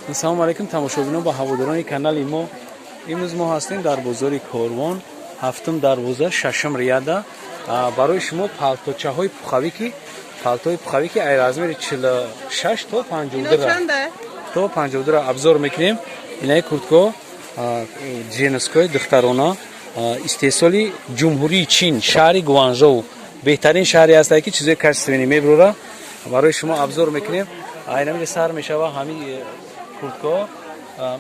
Ассалому алайкум тамошобинон ба ҳаводорони канали мо. Имрӯз мо ҳастем дар бозори Корвон, 7 дарвоза, 6 рияда. Барои шумо палточаҳои пухавӣ ки ай размери 46 то 50 дира абзор мекунем. Инаи курткаҳо ҷинскои духтарона истеҳсоли ҷумҳурии Чин, шаҳри Гуанчжоу. Беҳтарин шаҳре ҳастае ки чизои качествени мебурора. Барои шумо абзор мекунем. Айнамида сар мешава ҳамин курткаҳо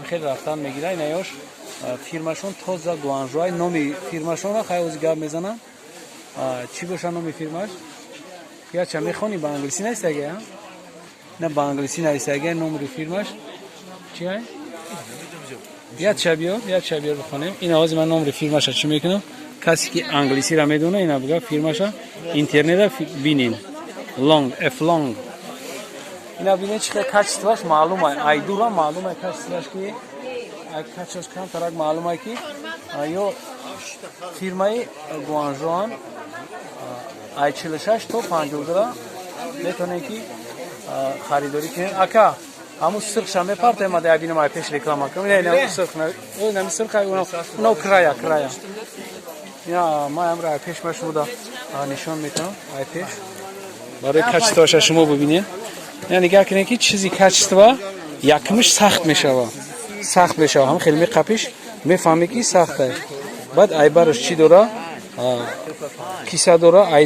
хеле рафтан мегира. Инаёш фирмашон тоза Гуанчжоу. Номи фирмашонро хай ози гап мезанам. Чӣ боша номи фирмаш? Яча мехони ба англиси наистаге? На ба англиси наистаге номи фирмаш? Чӣ ай? Яча биёр бихонем. Ина ҳозир ман номи фирмаша чӣ мекунам? Касе ки англисиро медона, ина бигӯ фирмаша интернетда бинин. Long, F long. Ина бинед чихе качестваш маълума. Ай дура маълума качестваш ки качестваш кам тарак маълума ки ё фирмаи Гуанчжоуан ай 46 то 50 дира метонем ки харидорӣ кунем. Ака ҳамун сирхша мепарте ма да бинам ай пеш реклама кунам. Ина сирх ой нами сирха уно края. Ина ма амра ай пеш ма шумо да нишон метавам ай пеш. Барои качестваша шумо бибинед. Ина нигоҳ кунед ки чизи качества якмиш сахт мешава. Ҳам хеле меқапиш мефаҳмӣ ки сахт аст. Баъд ай бараш чӣ дора? Киса дора ай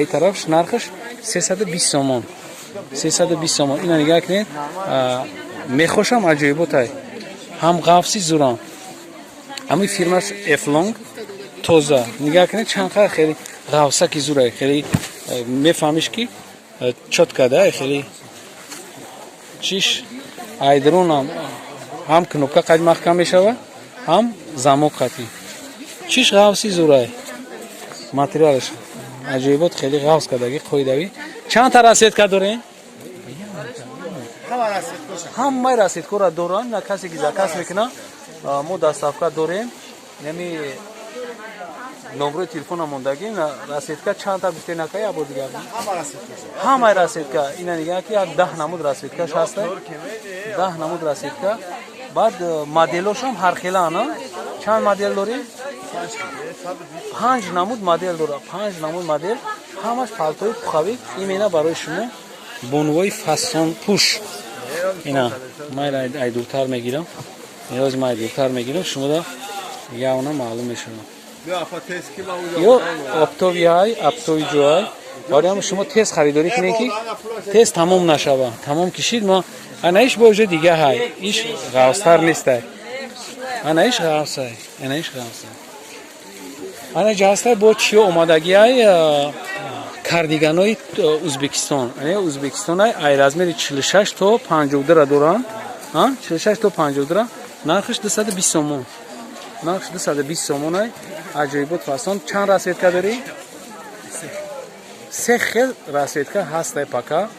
тарафш нархаш 320 сомон. 320 сомон. Ина нигоҳ кунед. Мехошам аҷоиботай. Ҳам ғафси зурам. Ҳамин фирмаш F long тоза. Нигоҳ кунед чанқа хеле ғафсаки зурай. Хеле мефаҳмиш ки чотка да хеле чиш айдронам ҳам кнопка қад маҳкам мешава, ҳам замок қатӣ. Чиш ғафси зурай. Материалаш аҷоибот хеле ғафс кардаги қоидави. Чанд та расетка дорем? Ҳамаи расеткора дорам. На касе ки заказ мекуна, мо доставка дорем. Яъни номерои телефона мондаги на расетка чанд та гуфте накай або дигар. Ҳамаи расетка. Ина нигоҳ ки 10 намуд расеткаш ҳаста. 10 намуд расетка. Баъд моделошам ҳархелана. Чанд модел дори? 5 намуд модел дора. 5 намуд модел. Ҳамаш палтои пухавӣ. Имена барои шумо бонувои фасон пуш. Ина майра ай дуртар мегирам. Ниёзи май дуртар мегирам. Шумо да явна маълум мешава. Ё оптови ҳай, оптови ҷо ҳай. Барои ҳам шумо тез харидорӣ кунед ки тез тамом нашава. Тамом кишид мо анаиш боже дига ҳай. Иш ғавстар нестай. Анаиш ғавсай. Ана ҷастай бо чиё омадаги ҳай кардиганои Узбекистон. Ане Узбекистон ай размери 46 то 50 дира доран. 46 то 50 дира. Нархаш 220 сомон. Нархаш 220 сомон ай. Аҷоибот фасон. Чанд расветка дорӣ? Се хел расветка ҳастай пака.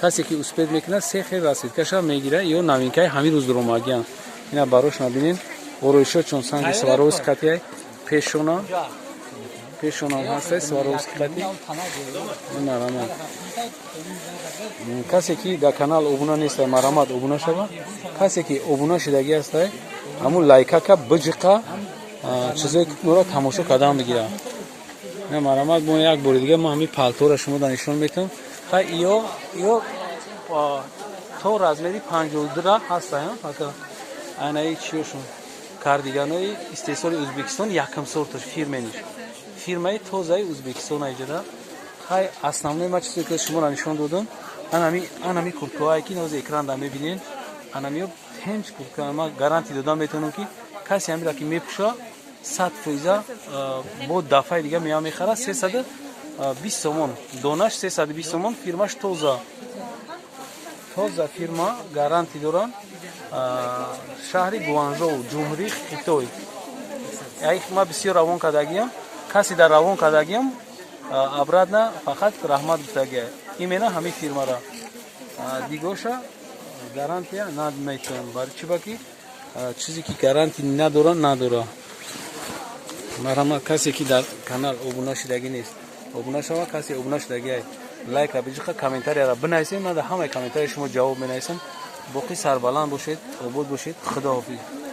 Касе ки успед мекунад се хел расветкаша мегира ё новинкаи ҳамин рӯз дуромадиан. Ина барош набинен ороишо чун санги Сваровски ай пешона ҳастай Сваровски қати. Марамат. Касе ки да канал обуна нестай марамат обуна шава. Касе ки обуна шидаги ҳастай ҳамун лайкака биҷиқа чизои нуро тамошо кардан бигира. Не марамат бо як бори дига мо ҳамин палтора шумо да нишон метавам. Хай ё то размери 50 дира ҳастай фака. Анаи чиёшон кардиганои истеҳсоли Узбекистон якм сорташ фирмениш. Фирмаи тозаи Узбекистон аҷада. Хай основной ма чизе ки шуморо нишон додам. Анами курткаҳое ки нози экран да мебинед. Анамиё тенч куртка ма гарантӣ додам метавонам ки касе ҳамира ки мепӯша 100% бо дафъаи дига меам мехара 320 сомон. Донаш 320 сомон. Фирмаш тоза фирма гарантӣ дорам. Шаҳри Гуанчжоу, ҷумҳурии Хитой. Ай ма бисёр равон кардагиам. Касе дар равон кардагиам обратно фақат раҳмат гуфтагия. Имена ҳамин фирмара. Дигоша гарантия наметавам. Бари чӣ ба ки чизе ки гарантӣ надора. Марҳамат касе ки дар канал обуна шидаги нест. Обуна шава касе обуна шидаги ай. Лайка биҷиқа комментарияро бинависед. Ман дар ҳамаи комментарияи шумо ҷавоб менависам. باقی سربلند باشید، آباد باشید. خداحافظ.